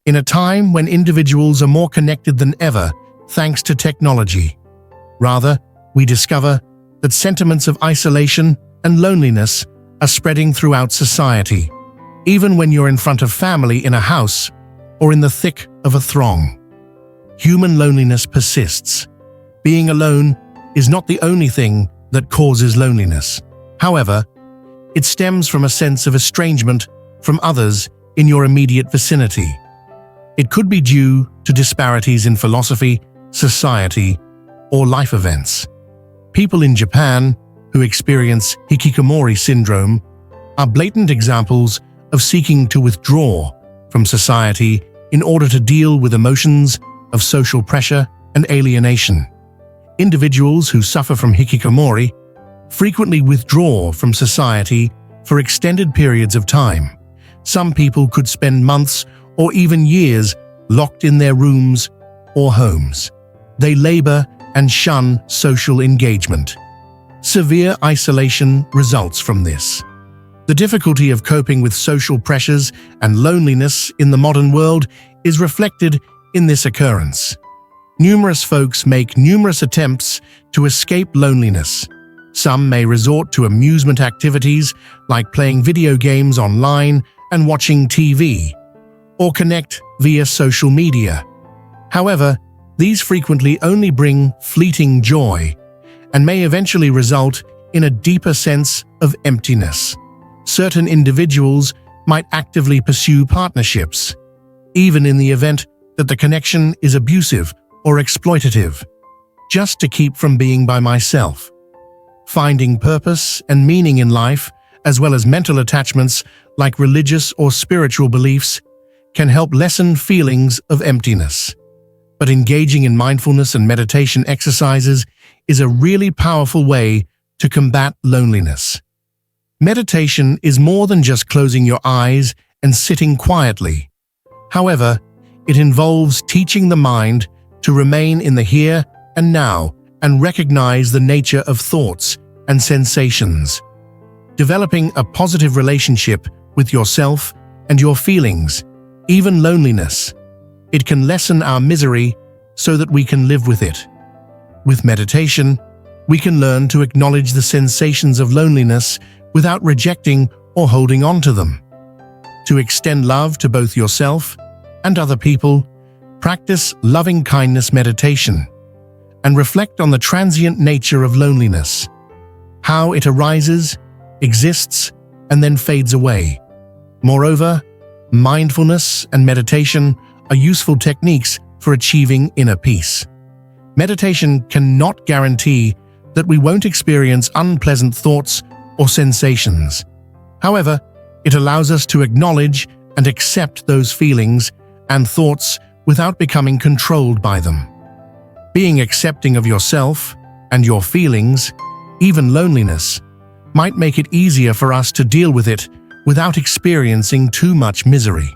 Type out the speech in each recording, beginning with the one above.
In a time when individuals are more connected than ever thanks to technology, rather, we discover that sentiments of isolation and loneliness are spreading throughout society, even when you're in front of family in a house or in the thick of a throng. Human loneliness persists. Being alone is not the only thing that causes loneliness. However, it stems from a sense of estrangement from others in your immediate vicinity. It could be due to disparities in philosophy, society, or life events. People in Japan who experience hikikomori syndrome are blatant examples of seeking to withdraw from society in order to deal with emotions of social pressure and alienation. Individuals who suffer from hikikomori frequently withdraw from society for extended periods of time. Some people could spend months or even years locked in their rooms or homes. They labor and shun social engagement. Severe isolation results from this. The difficulty of coping with social pressures and loneliness in the modern world is reflected in this occurrence. Numerous folks make numerous attempts to escape loneliness. Some may resort to amusement activities like playing video games online and watching TV, or connect via social media. However, these frequently only bring fleeting joy and may eventually result in a deeper sense of emptiness. Certain individuals might actively pursue partnerships, even in the event that the connection is abusive or exploitative, just to keep from being by myself. Finding purpose and meaning in life, as well as mental attachments like religious or spiritual beliefs, can help lessen feelings of emptiness. But engaging in mindfulness and meditation exercises is a really powerful way to combat loneliness. Meditation is more than just closing your eyes and sitting quietly. However, it involves teaching the mind to remain in the here and now and recognize the nature of thoughts and sensations. Developing a positive relationship with yourself and your feelings, even loneliness. It can lessen our misery so that we can live with it. With meditation, we can learn to acknowledge the sensations of loneliness without rejecting or holding on to them. To extend love to both yourself and other people, practice loving-kindness meditation and reflect on the transient nature of loneliness, how it arises, exists, and then fades away. Moreover, mindfulness and meditation are useful techniques for achieving inner peace. Meditation cannot guarantee that we won't experience unpleasant thoughts or sensations. However, it allows us to acknowledge and accept those feelings and thoughts without becoming controlled by them. Being accepting of yourself and your feelings, even loneliness, might make it easier for us to deal with it without experiencing too much misery.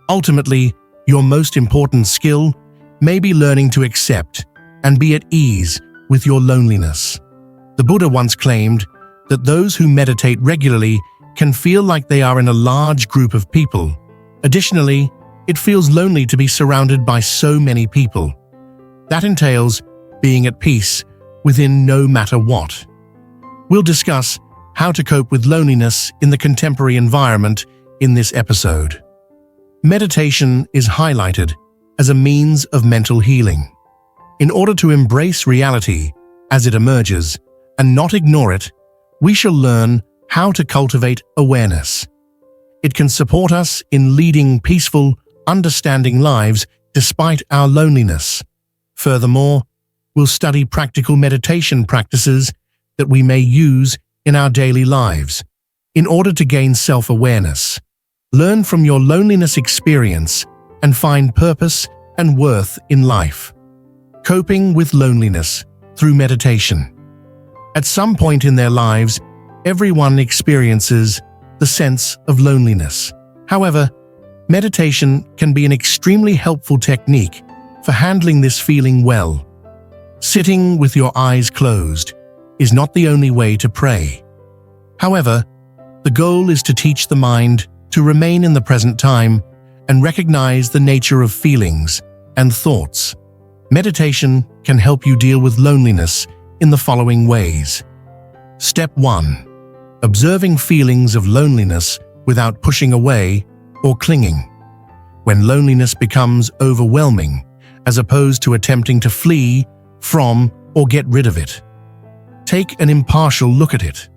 Ultimately, your most important skill may be learning to accept and be at ease with your loneliness. The Buddha once claimed that those who meditate regularly can feel like they are in a large group of people. Additionally, it feels lonely to be surrounded by so many people. That entails being at peace within no matter what. We'll discuss how to cope with loneliness in the contemporary environment in this episode. Meditation is highlighted as a means of mental healing. In order to embrace reality as it emerges and not ignore it, we shall learn how to cultivate awareness. It can support us in leading peaceful, understanding lives despite our loneliness. Furthermore, we'll study practical meditation practices that we may use in our daily lives in order to gain self-awareness. Learn from your loneliness experience and find purpose and worth in life. Coping with loneliness through meditation. At some point in their lives, everyone experiences the sense of loneliness. However, meditation can be an extremely helpful technique for handling this feeling well. Sitting with your eyes closed is not the only way to pray. However, the goal is to teach the mind to remain in the present time and recognize the nature of feelings and thoughts. Meditation can help you deal with loneliness in the following ways. Step 1. Observing feelings of loneliness without pushing away or clinging. When loneliness becomes overwhelming, as opposed to attempting to flee from or get rid of it, take an impartial look at it.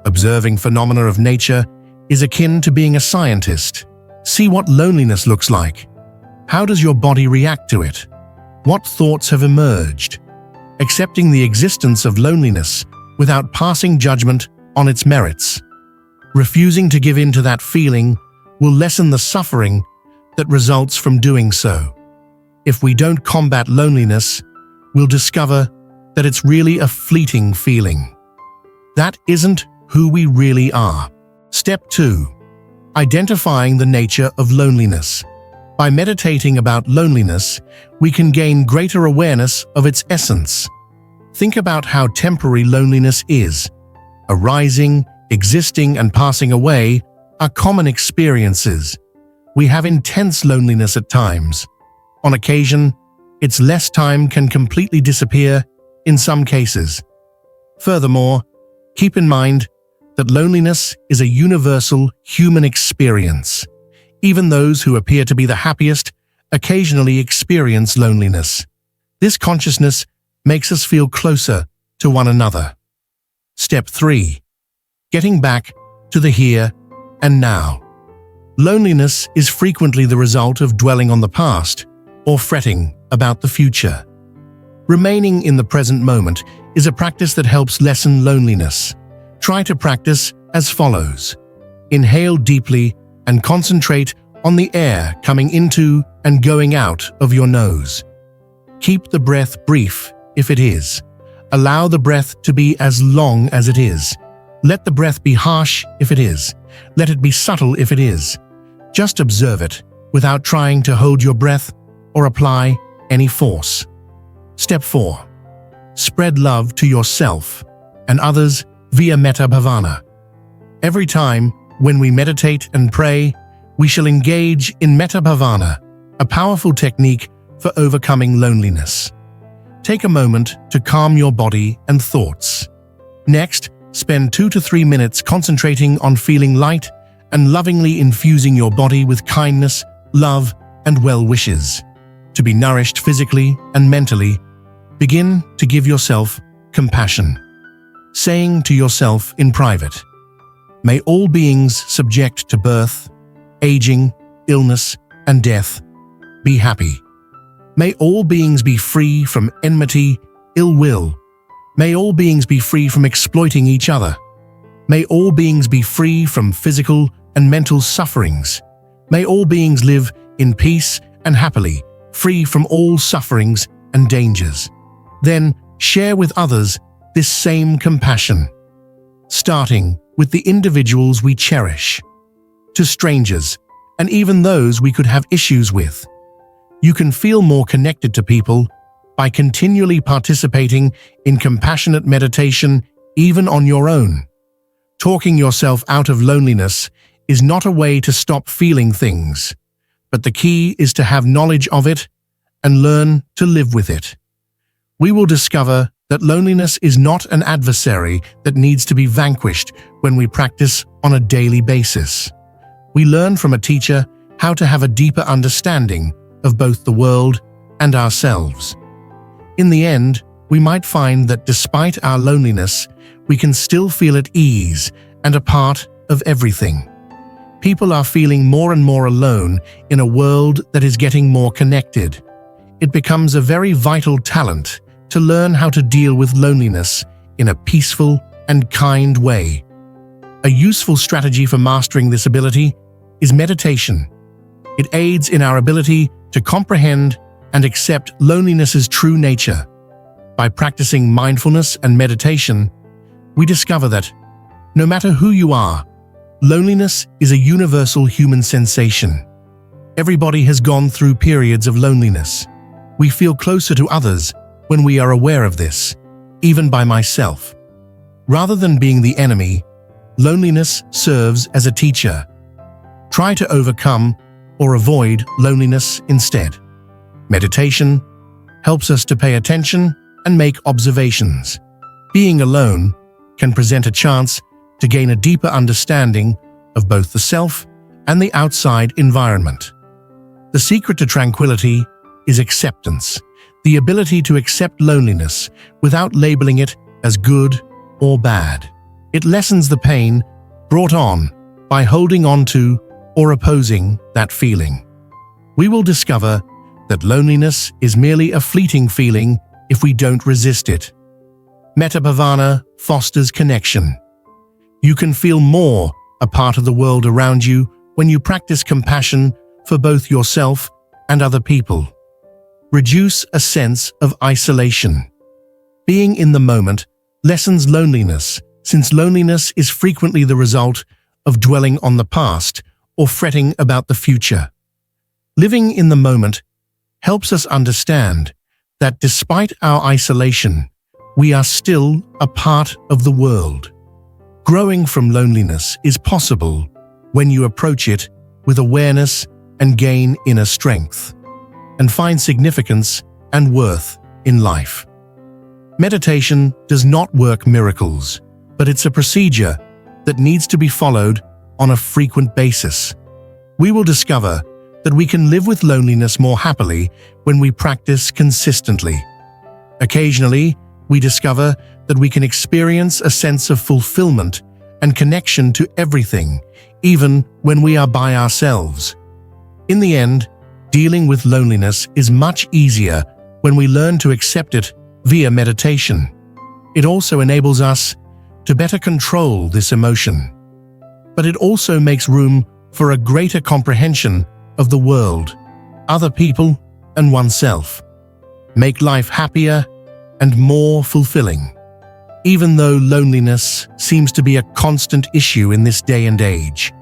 Observing phenomena of nature is akin to being a scientist. See what loneliness looks like. How does your body react to it? What thoughts have emerged? Accepting the existence of loneliness without passing judgment on its merits. Refusing to give in to that feeling will lessen the suffering that results from doing so. If we don't combat loneliness, we'll discover that it's really a fleeting feeling. That isn't who we really are. Step 2. Identifying the nature of loneliness. By meditating about loneliness, we can gain greater awareness of its essence. Think about how temporary loneliness is. Arising, existing, and passing away are common experiences. We have intense loneliness at times. On occasion, its less time can completely disappear in some cases. Furthermore, keep in mind that loneliness is a universal human experience. Even those who appear to be the happiest occasionally experience loneliness. This consciousness makes us feel closer to one another. Step 3. Getting back to the here and now. Loneliness is frequently the result of dwelling on the past or fretting about the future. Remaining in the present moment is a practice that helps lessen loneliness. Try to practice as follows. Inhale deeply and concentrate on the air coming into and going out of your nose. Keep the breath brief if it is. Allow the breath to be as long as it is. Let the breath be harsh if it is. Let it be subtle if it is. Just observe it without trying to hold your breath or apply any force. Step 4. Spread love to yourself and others via metta bhavana. Every time when we meditate and pray, we shall engage in metta bhavana, a powerful technique for overcoming loneliness. Take a moment to calm your body and thoughts. Next, spend 2 to 3 minutes concentrating on feeling light and lovingly infusing your body with kindness, love, and well wishes. To be nourished physically and mentally, begin to give yourself compassion. Saying to yourself in private, "May all beings subject to birth, aging, illness, and death be happy. May all beings be free from enmity, ill will. May all beings be free from exploiting each other. May all beings be free from physical and mental sufferings. May all beings live in peace and happily, free from all sufferings and dangers." Then share with others this same compassion, starting with the individuals we cherish, to strangers, and even those we could have issues with. You can feel more connected to people by continually participating in compassionate meditation even on your own. Talking yourself out of loneliness is not a way to stop feeling things, but the key is to have knowledge of it and learn to live with it. We will discover that loneliness is not an adversary that needs to be vanquished when we practice on a daily basis. We learn from a teacher how to have a deeper understanding of both the world and ourselves. In the end, we might find that despite our loneliness, we can still feel at ease and a part of everything. People are feeling more and more alone in a world that is getting more connected. It becomes a very vital talent to learn how to deal with loneliness in a peaceful and kind way. A useful strategy for mastering this ability is meditation. It aids in our ability to comprehend and accept loneliness's true nature. By practicing mindfulness and meditation, we discover that, no matter who you are, loneliness is a universal human sensation. Everybody has gone through periods of loneliness. We feel closer to others when we are aware of this, even by myself. Rather than being the enemy, loneliness serves as a teacher. Try to overcome or avoid loneliness instead. Meditation helps us to pay attention and make observations. Being alone can present a chance to gain a deeper understanding of both the self and the outside environment. The secret to tranquility is acceptance, the ability to accept loneliness without labeling it as good or bad. It lessens the pain brought on by holding on to or opposing that feeling. We will discover that loneliness is merely a fleeting feeling if we don't resist it. Metta fosters connection. You can feel more a part of the world around you when you practice compassion for both yourself and other people. Reduce a sense of isolation. Being in the moment lessens loneliness, since loneliness is frequently the result of dwelling on the past or fretting about the future. Living in the moment helps us understand that despite our isolation, we are still a part of the world. Growing from loneliness is possible when you approach it with awareness and gain inner strength, and find significance and worth in life. Meditation does not work miracles, but it's a procedure that needs to be followed on a frequent basis. We will discover that we can live with loneliness more happily when we practice consistently. Occasionally, we discover that we can experience a sense of fulfillment and connection to everything, even when we are by ourselves. In the end, dealing with loneliness is much easier when we learn to accept it via meditation. It also enables us to better control this emotion. But it also makes room for a greater comprehension of the world, other people, and oneself. Make life happier and more fulfilling. Even though loneliness seems to be a constant issue in this day and age,